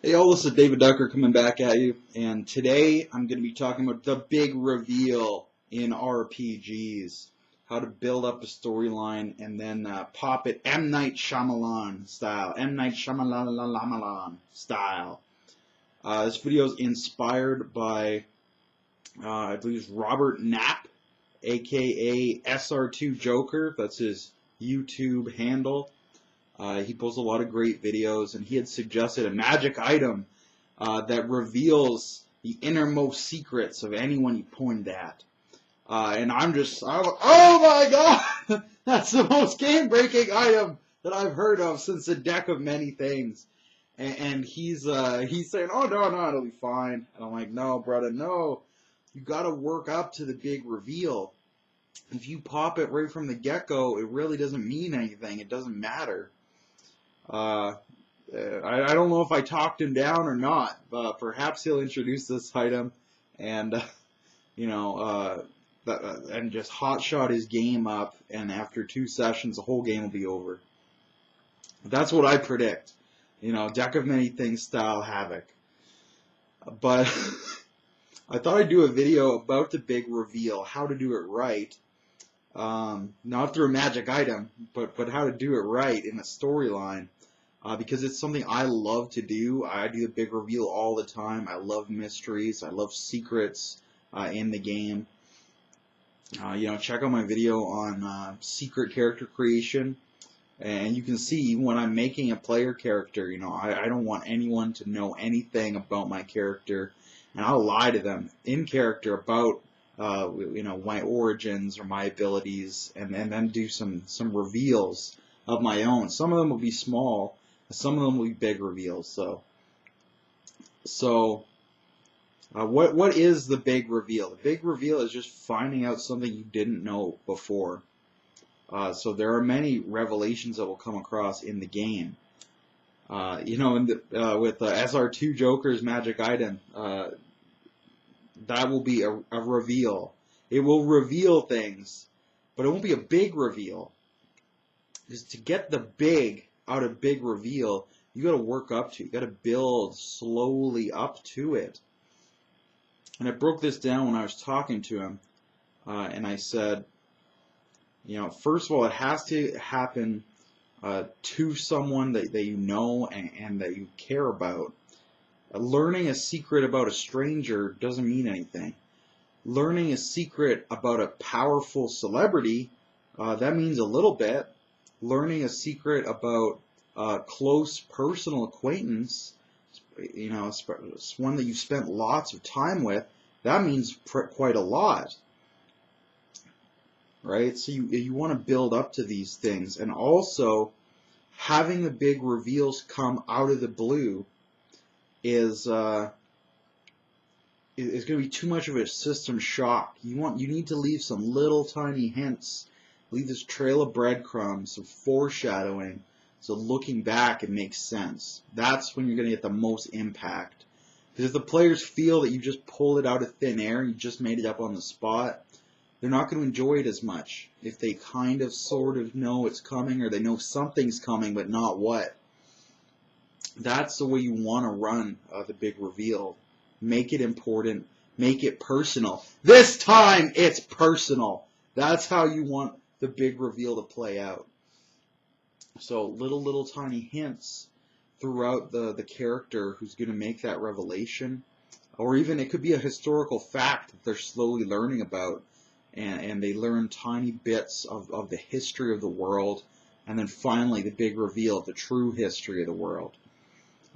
Hey, all, this is David Ducker coming back at you, and today I'm going to be talking about the big reveal in RPGs, how to build up a storyline and then pop it M. Night Shyamalan style, style. This video is inspired by, I believe it's Robert Knapp, aka SR2 Joker. That's his YouTube handle. He posts a lot of great videos, and he had suggested a magic item that reveals the innermost secrets of anyone you point at. And I'm oh my god! That's the most game-breaking item that I've heard of since the Deck of Many Things. And he's saying, oh no, it'll be fine. And I'm like, no, brother, no. You gotta work up to the big reveal. If you pop it right from the get-go, it really doesn't mean anything. It doesn't matter. I don't know if I talked him down or not, but perhaps he'll introduce this item and, and just hotshot his game up, and after 2 sessions, the whole game will be over. That's what I predict. Deck of Many Things style Havoc. But I thought I'd do a video about the big reveal, how to do it right. Not through a magic item, but how to do it right in a storyline. Because it's something I love to do. I do the big reveal all the time. I love mysteries. I love secrets in the game. Check out my video on secret character creation. And you can see when I'm making a player character, I don't want anyone to know anything about my character. And I'll lie to them in character about my origins or my abilities, and then do some reveals of my own. Some of them will be small. Some of them will be big reveals. So what is the big reveal? The big reveal is just finding out something you didn't know before. So there are many revelations that will come across in the game. With SR2 Joker's magic item, that will be a reveal. It will reveal things, but it won't be a big reveal. Because to get the big out of big reveal, you got to work up to. You got to build slowly up to it. And I broke this down when I was talking to him, and I said, first of all, it has to happen to someone that you know and that you care about. Learning a secret about a stranger doesn't mean anything. Learning a secret about a powerful celebrity, that means a little bit. Learning a secret about close personal acquaintance, it's one that you've spent lots of time with, that means quite a lot. Right? So you want to build up to these things. And also, having the big reveals come out of the blue is going to be too much of a system shock. You need to leave some little tiny hints. Leave this trail of breadcrumbs, some foreshadowing, so looking back it makes sense. That's when you're going to get the most impact. Because if the players feel that you just pulled it out of thin air and you just made it up on the spot, they're not going to enjoy it as much. If they kind of sort of know it's coming, or they know something's coming but not what. That's the way you want to run the big reveal. Make it important. Make it personal. This time it's personal. That's how you want the big reveal to play out. So little tiny hints throughout the character who's going to make that revelation. Or even it could be a historical fact that they're slowly learning about. And they learn tiny bits of the history of the world. And then finally the big reveal of the true history of the world.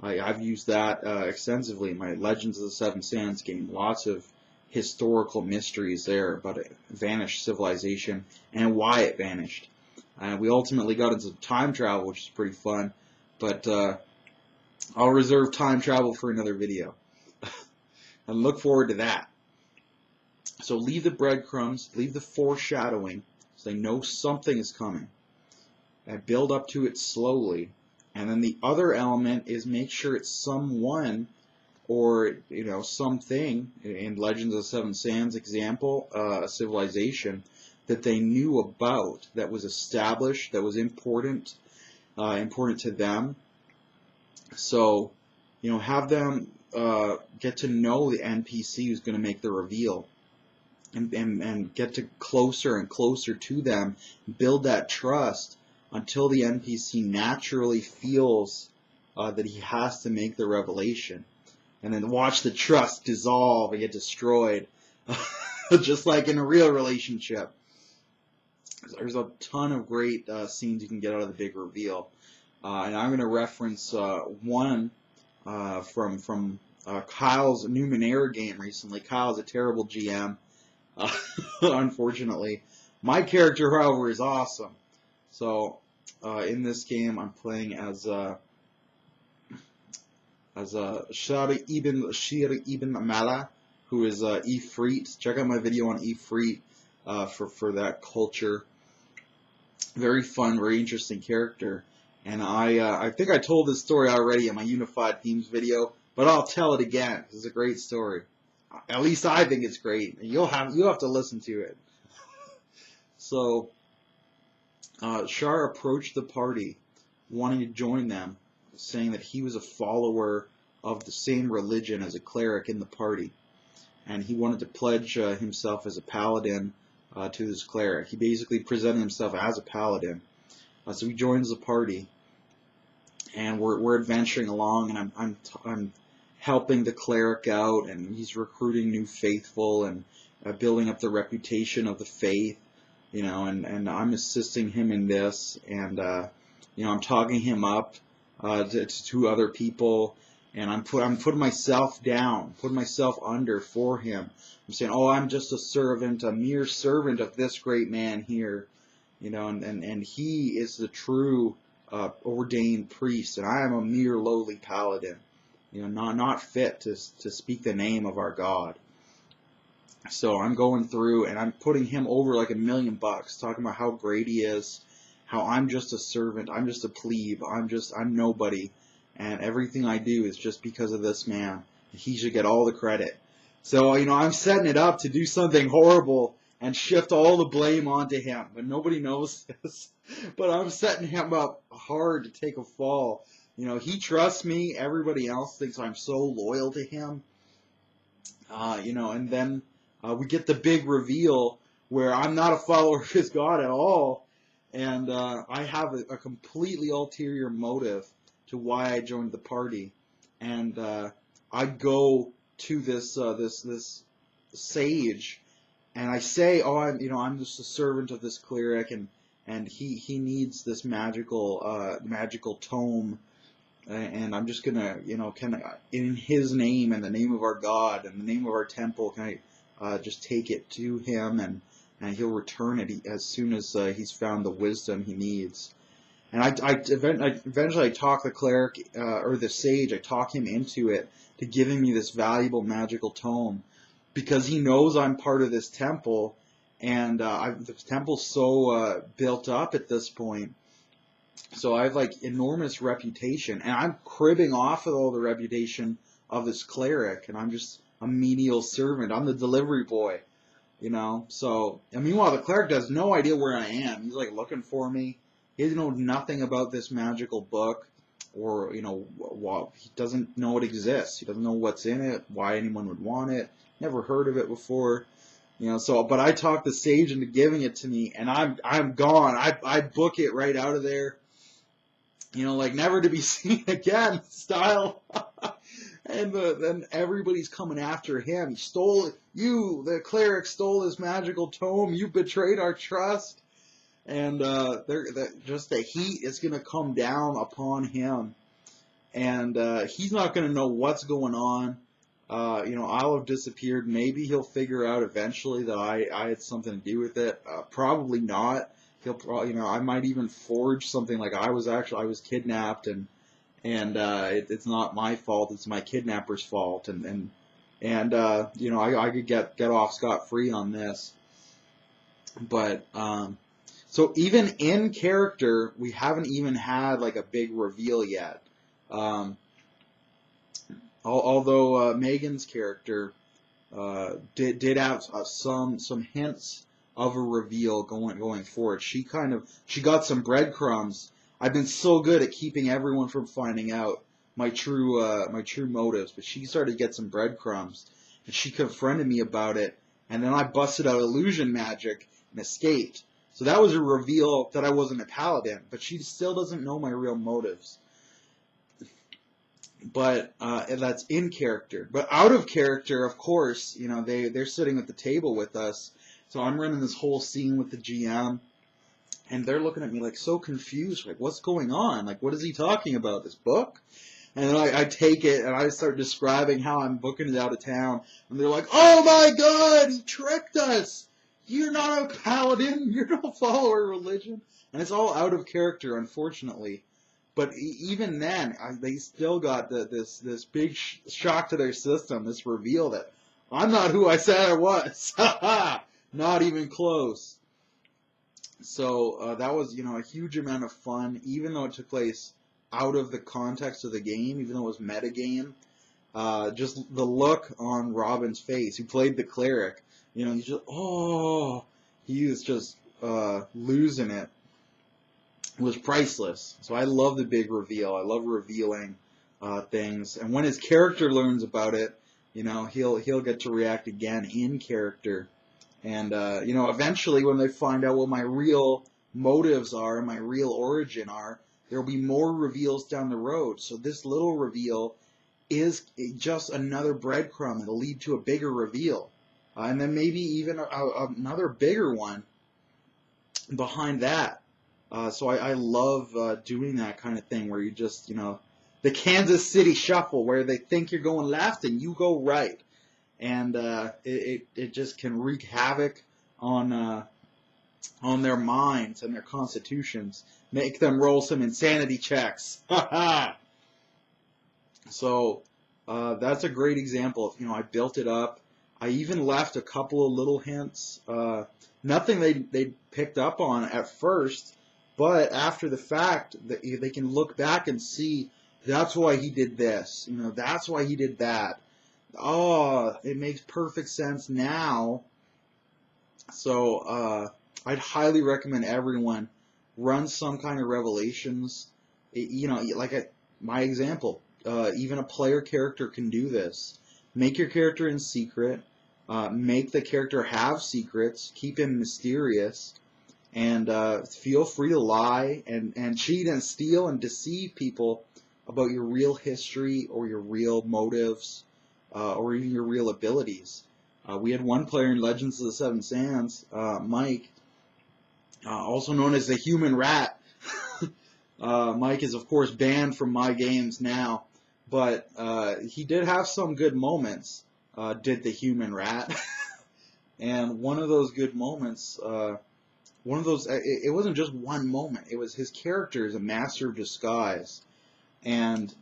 I've used that extensively in my Legends of the Seven Sands game. Lots of historical mysteries there about a vanished civilization and why it vanished. We ultimately got into time travel, which is pretty fun, but I'll reserve time travel for another video. And look forward to that. So leave the breadcrumbs, leave the foreshadowing, so they know something is coming. And build up to it slowly. And then the other element is make sure it's someone or something, in Legends of the Seven Sands example, a civilization that they knew about, that was established, that was important to them. So have them get to know the NPC who's going to make the reveal, and get to closer and closer to them, build that trust until the NPC naturally feels that he has to make the revelation, and then watch the trust dissolve and get destroyed, just like in a real relationship. There's a ton of great scenes you can get out of the big reveal, and I'm going to reference one from Kyle's Numenera game recently. Kyle's a terrible GM, unfortunately. My character, however, is awesome. So in this game, I'm playing as Shira ibn Mala, who is Ifrit. Check out my video on Ifrit for that culture. Very fun, very interesting character. And I think I told this story already in my Unified Themes video, but I'll tell it again because it's a great story. At least I think it's great. And you'll have to listen to it. So Shar approached the party, wanting to join them, saying that he was a follower of the same religion as a cleric in the party, and he wanted to pledge himself as a paladin to this cleric. He basically presented himself as a paladin. So he joins the party, and we're adventuring along, and I'm helping the cleric out, and he's recruiting new faithful and building up the reputation of the faith, and I'm assisting him in this, and I'm talking him up to other people, and I'm putting myself down, putting myself under for him. I'm saying, oh, I'm just a servant, a mere servant of this great man here, and he is the true ordained priest, and I am a mere lowly paladin, not fit to speak the name of our God. So I'm going through, and I'm putting him over like $1,000,000, talking about how great he is, how I'm just a servant, I'm just a plebe, I'm nobody, and everything I do is just because of this man. He should get all the credit. So, I'm setting it up to do something horrible and shift all the blame onto him, but nobody knows this. But I'm setting him up hard to take a fall. He trusts me. Everybody else thinks I'm so loyal to him. And then we get the big reveal where I'm not a follower of his God at all, and I have a completely ulterior motive to why I joined the party. And I go to this sage, and I say, oh, I'm just a servant of this cleric, and he needs this magical tome, and I'm just gonna, in his name and the name of our God and the name of our temple, can I just take it to him, and he'll return it as soon as he's found the wisdom he needs. And eventually I talk the cleric, or the sage, I talk him into it, to giving me this valuable magical tome, because he knows I'm part of this temple, and the temple's so built up at this point. So I have enormous reputation, and I'm cribbing off of all the reputation of this cleric, and I'm just a menial servant. I'm the delivery boy, So, and meanwhile, the cleric has no idea where I am. He's looking for me. He doesn't know nothing about this magical book, or, he doesn't know it exists. He doesn't know what's in it, why anyone would want it. Never heard of it before, So, but I talk the sage into giving it to me, and I'm gone. I book it right out of there, never to be seen again style. And then everybody's coming after him. He stole it. The cleric stole this magical tome. You betrayed our trust. And just the heat is going to come down upon him, and he's not going to know what's going on. I'll have disappeared. Maybe he'll figure out eventually that I had something to do with it. Probably not. He'll probably, I might even forge something like I was kidnapped, and it's not my fault. It's my kidnapper's fault, and I could get off scot-free on this, but. So even in character, we haven't even had a big reveal yet. Although Megan's character did have some hints of a reveal going forward. She got some breadcrumbs. I've been so good at keeping everyone from finding out, my true motives. But she started to get some breadcrumbs, and she confronted me about it. And then I busted out illusion magic and escaped. So that was a reveal that I wasn't a paladin. But she still doesn't know my real motives. But that's in character. But out of character, of course, you know, they're sitting at the table with us. So I'm running this whole scene with the GM, and they're looking at me like so confused, like what's going on? Like what is he talking about? This book? And then I take it and I start describing how I'm booking it out of town, and they're like, "Oh my God, he tricked us! You're not a paladin. You're no follower of religion." And it's all out of character, unfortunately. But even then, they still got this big shock to their system, this reveal that I'm not who I said I was. Not even close. So that was, you know, a huge amount of fun, even though it took place out of the context of the game, even though it was metagame. Just the look on Robin's face, who played the cleric, you know, he was just losing it. Was priceless. So I love the big reveal. I love revealing things, and when his character learns about it, you know, he'll get to react again in character. And you know, eventually when they find out what my real motives are, my real origin are, there'll be more reveals down the road. So this little reveal is just another breadcrumb. It'll lead to a bigger reveal, and then maybe even another bigger one behind that. So I love doing that kind of thing where you just, you know, the Kansas City Shuffle, where they think you're going left and you go right. And it just can wreak havoc on their minds and their constitutions. Make them roll some insanity checks. So that's a great example of, you know, I built it up. I even left a couple of little hints. Nothing they picked up on at first. But after the fact, they can look back and see, that's why he did this. You know, that's why he did that. Oh, it makes perfect sense now. So I'd highly recommend everyone run some kind of revelations. You know, like my example, even a player character can do this. Make your character in secret. Make the character have secrets. Keep him mysterious. And feel free to lie and cheat and steal and deceive people about your real history or your real motives or even your real abilities. We had one player in Legends of the Seven Sands, Mike, also known as the Human Rat. Mike is, of course, banned from my games now, but he did have some good moments, did the Human Rat. And one of those good moments... it wasn't just one moment. It was his character is a master of disguise. And,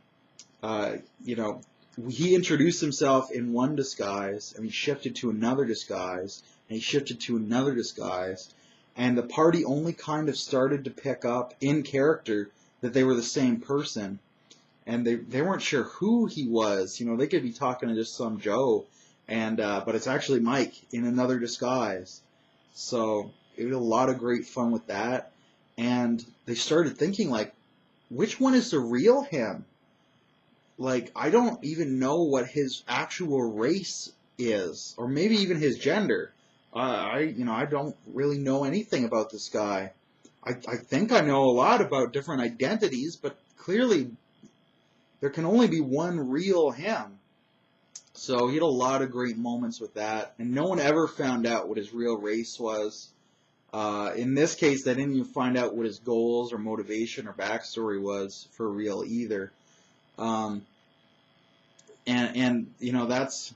you know, he introduced himself in one disguise, and he shifted to another disguise, and he shifted to another disguise. And the party only kind of started to pick up in character that they were the same person. And they weren't sure who he was. You know, they could be talking to just some Joe, and but it's actually Mike in another disguise. So... it was a lot of great fun with that, and they started thinking, like, which one is the real him? Like, I don't even know what his actual race is, or maybe even his gender. I don't really know anything about this guy. I think I know a lot about different identities, but clearly there can only be one real him. So he had a lot of great moments with that, and no one ever found out what his real race was. In this case, they didn't even find out what his goals or motivation or backstory was for real either. And you know, that's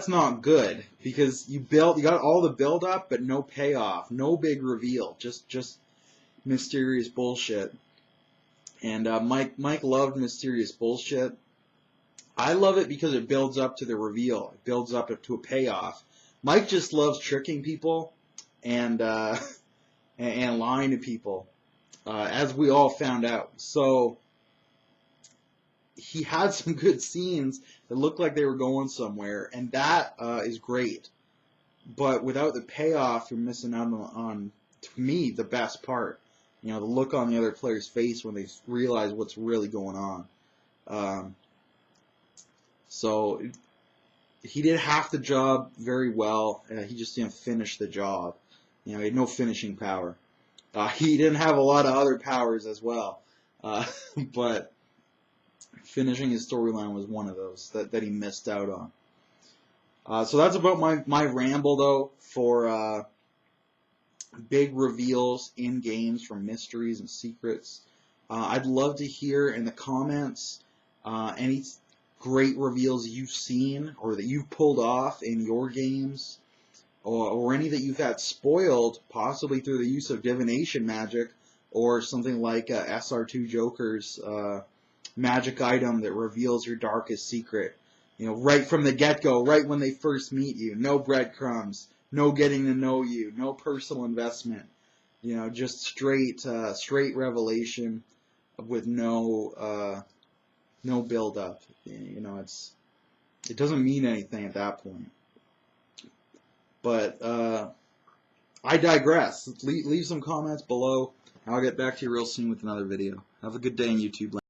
not good, because you got all the build up, but no payoff, no big reveal, just mysterious bullshit. And Mike loved mysterious bullshit. I love it because it builds up to the reveal. It builds up to a payoff. Mike just loves tricking people and lying to people, as we all found out. So he had some good scenes that looked like they were going somewhere, and that is great. But without the payoff, you're missing out on, to me, the best part. You know, the look on the other player's face when they realize what's really going on. So he did half the job very well. He just didn't finish the job. You know, he had no finishing power. He didn't have a lot of other powers as well. But finishing his storyline was one of those that he missed out on. So that's about my ramble, though, for big reveals in games from mysteries and secrets. I'd love to hear in the comments any great reveals you've seen or that you've pulled off in your games, or any that you've had spoiled, possibly through the use of divination magic, or something like SR2 Joker's magic item that reveals your darkest secret. You know, right from the get-go, right when they first meet you. No breadcrumbs, no getting to know you, no personal investment. You know, just straight revelation with no build-up. You know, it doesn't mean anything at that point. But I digress. Leave some comments below. I'll get back to you real soon with another video. Have a good day on YouTube.